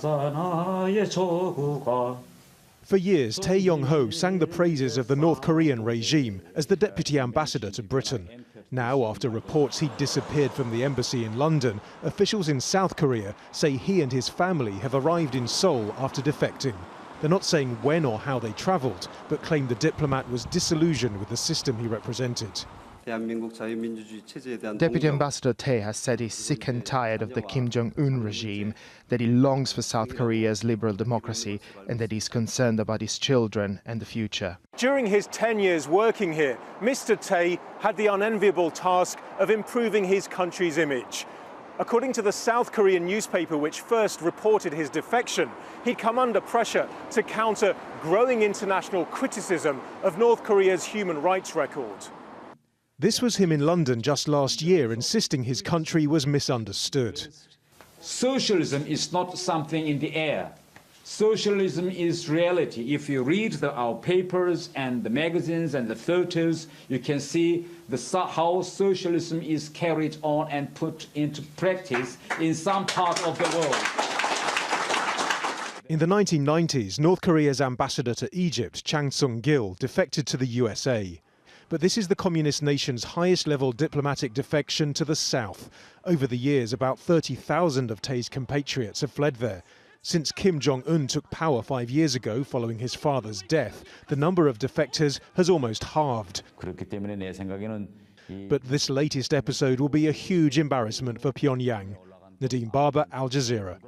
For years, Thae Yong-Bo sang the praises of the North Korean regime as the deputy ambassador to Britain. Now, after reports he'd disappeared from the embassy in London, officials in South Korea say he and his family have arrived in Seoul after defecting. They're not saying when or how they travelled, but claim the diplomat was disillusioned with the system he represented. Deputy Ambassador Thae has said he's sick and tired of the Kim Jong-un regime, that he longs for South Korea's liberal democracy, and that he's concerned about his children and the future. During his 10 years working here, Mr. Thae had the unenviable task of improving his country's image. According to the South Korean newspaper which first reported his defection, he'd come under pressure to counter growing international criticism of North Korea's human rights record. This was him in London just last year, insisting his country was misunderstood. Socialism is not something in the air. Socialism is reality. If you read our papers and the magazines and the photos, you can see how socialism is carried on and put into practice in some part of the world. In the 1990s, North Korea's ambassador to Egypt, Chang Sung-gil, defected to the USA. But this is the communist nation's highest-level diplomatic defection to the south. Over the years, about 30,000 of Thae's compatriots have fled there. Since Kim Jong-un took power 5 years ago following his father's death, the number of defectors has almost halved. But this latest episode will be a huge embarrassment for Pyongyang. Nadim Baba, Al Jazeera.